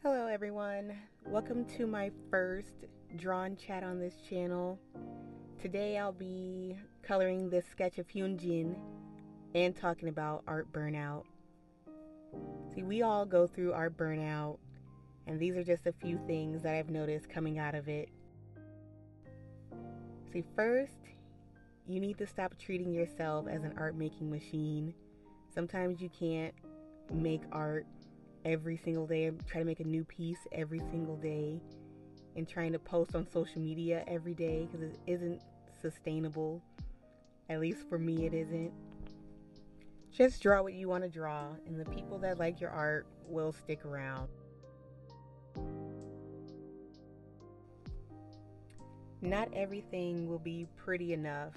Hello everyone, welcome to my first drawn chat on this channel. Today I'll be coloring this sketch of Hyunjin and talking about art burnout. See, we all go through art burnout, and these are just a few things that I've noticed coming out of it. See, first, you need to stop treating yourself as an art making machine. Sometimes you can't make art every single day, try to make a new piece every single day, and trying to post on social media every day because it isn't sustainable. At least for me, it isn't. Just draw what you want to draw, and the people that like your art will stick around. Not everything will be pretty enough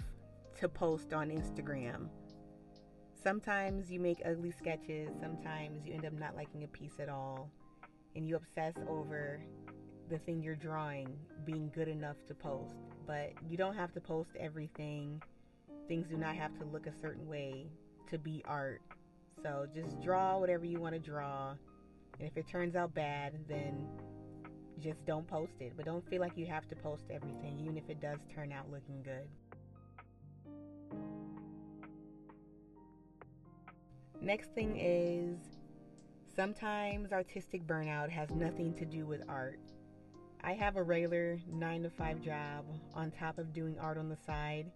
to post on Instagram. Sometimes you make ugly sketches, sometimes you end up not liking a piece at all, and you obsess over the thing you're drawing being good enough to post. But you don't have to post everything. Things do not have to look a certain way to be art. So just draw whatever you want to draw, and if it turns out bad, then just don't post it. But don't feel like you have to post everything, even if it does turn out looking good. Next thing is, sometimes artistic burnout has nothing to do with art. I have a regular 9 to 5 job on top of doing art on the side,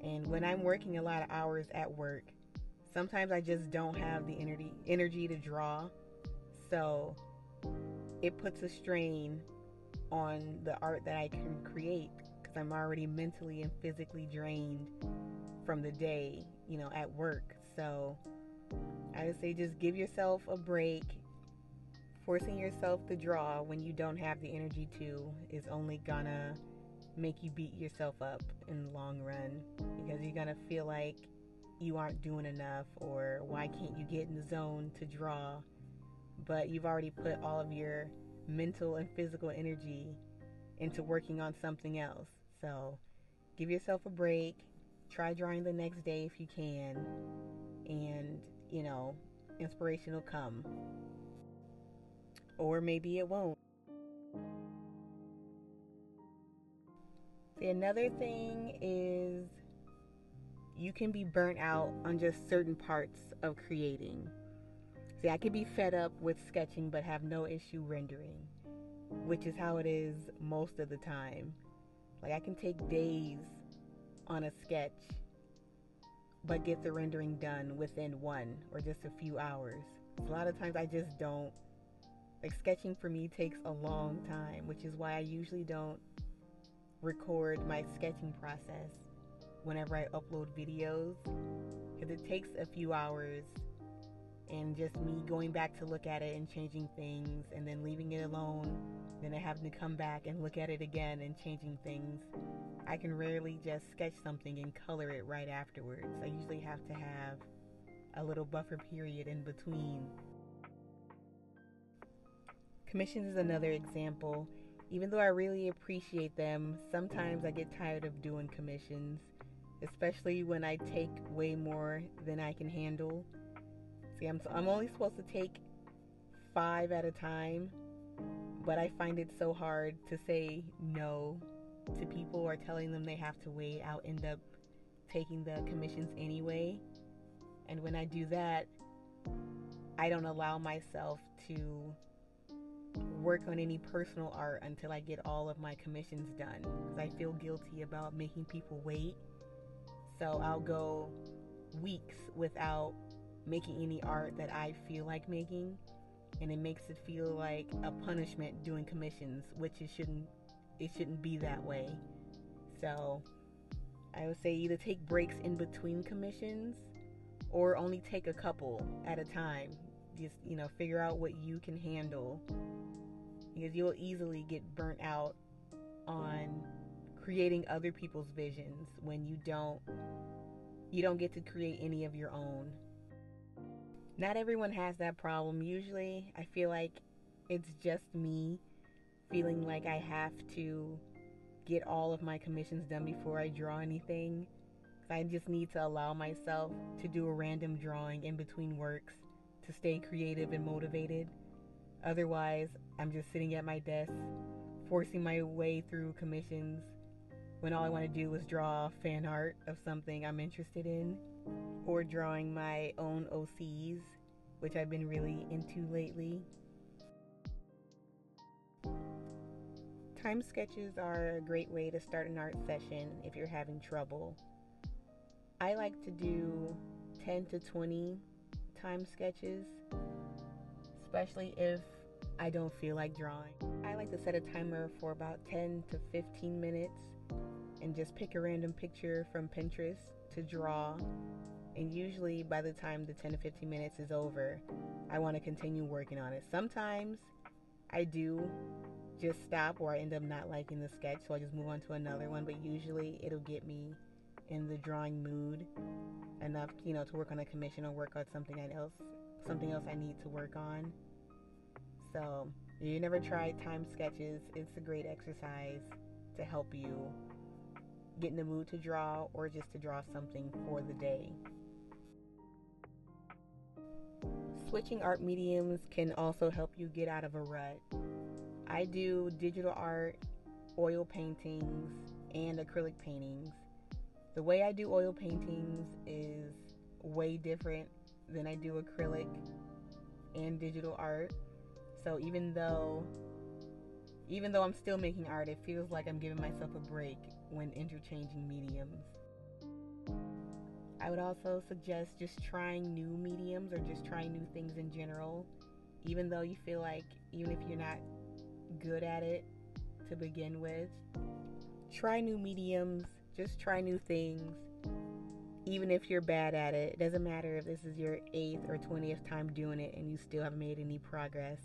and when I'm working a lot of hours at work, sometimes I just don't have the energy to draw, so it puts a strain on the art that I can create because I'm already mentally and physically drained from the day, at work. So I would say just give yourself a break. Forcing yourself to draw when you don't have the energy to is only gonna make you beat yourself up in the long run, because you're gonna feel like you aren't doing enough, or why can't you get in the zone to draw, but you've already put all of your mental and physical energy into working on something else. So give yourself a break, try drawing the next day if you can, and inspiration will come. Or maybe it won't. See, another thing is you can be burnt out on just certain parts of creating. See, I could be fed up with sketching but have no issue rendering, which is how it is most of the time. Like, I can take days on a sketch but get the rendering done within 1 or just a few hours. So a lot of times I just don't. Like, sketching for me takes a long time, which is why I usually don't record my sketching process whenever I upload videos, because it takes a few hours, and just me going back to look at it and changing things and then leaving it alone, then I have to come back and look at it again and changing things. I can rarely just sketch something and color it right afterwards. I usually have to have a little buffer period in between. Commissions is another example. Even though I really appreciate them, sometimes I get tired of doing commissions, especially when I take way more than I can handle. See, I'm only supposed to take 5 at a time, but I find it so hard to say no to people or telling them they have to wait. I'll end up taking the commissions anyway. And when I do that, I don't allow myself to work on any personal art until I get all of my commissions done, because I feel guilty about making people wait. So I'll go weeks without making any art that I feel like making, and it makes it feel like a punishment doing commissions, which it shouldn't be that way. So I would say either take breaks in between commissions or only take a couple at a time. Just figure out what you can handle, because you'll easily get burnt out on creating other people's visions when you don't get to create any of your own. Not everyone has that problem. Usually I feel like it's just me feeling like I have to get all of my commissions done before I draw anything. I just need to allow myself to do a random drawing in between works to stay creative and motivated. Otherwise, I'm just sitting at my desk, forcing my way through commissions when all I want to do is draw fan art of something I'm interested in, or drawing my own OCs, which I've been really into lately. Time sketches are a great way to start an art session if you're having trouble. I like to do 10 to 20 time sketches, especially if I don't feel like drawing. I like to set a timer for about 10 to 15 minutes and just pick a random picture from Pinterest to draw. And usually by the time the 10 to 15 minutes is over, I want to continue working on it. Sometimes I do just stop, or I end up not liking the sketch, so I just move on to another one, but usually it'll get me in the drawing mood enough, to work on a commission or work on something else I need to work on. So if you never tried time sketches, it's a great exercise to help you get in the mood to draw, or just to draw something for the day. Switching art mediums can also help you get out of a rut. I do digital art, oil paintings, and acrylic paintings. The way I do oil paintings is way different than I do acrylic and digital art. So even though I'm still making art, it feels like I'm giving myself a break when interchanging mediums. I would also suggest just trying new mediums, or just trying new things in general, even though you feel like, even if you're not good at it to begin with. Try new mediums, just try new things. Even if you're bad at it, it doesn't matter if this is your 8th or 20th time doing it and you still haven't made any progress.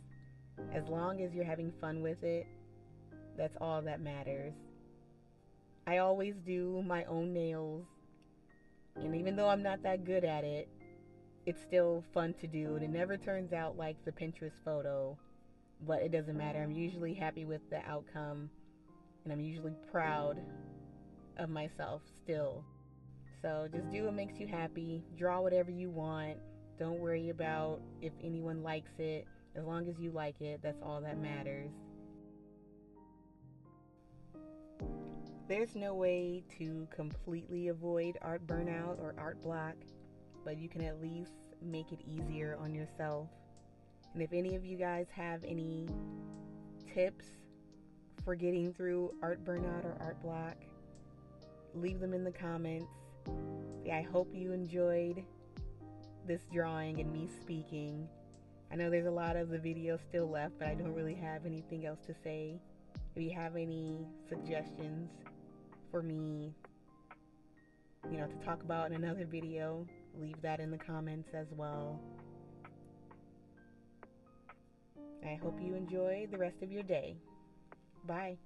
As long as you're having fun with it, that's all that matters. I always do my own nails, and even though I'm not that good at it, it's still fun to do, and it never turns out like the Pinterest photo, but it doesn't matter. I'm usually happy with the outcome, and I'm usually proud of myself still. So just do what makes you happy. Draw whatever you want. Don't worry about if anyone likes it. As long as you like it, that's all that matters. There's no way to completely avoid art burnout or art block, but you can at least make it easier on yourself. And if any of you guys have any tips for getting through art burnout or art block, leave them in the comments. I hope you enjoyed this drawing and me speaking. I know there's a lot of the video still left, but I don't really have anything else to say. If you have any suggestions for me, to talk about in another video, leave that in the comments as well. I hope you enjoy the rest of your day. Bye.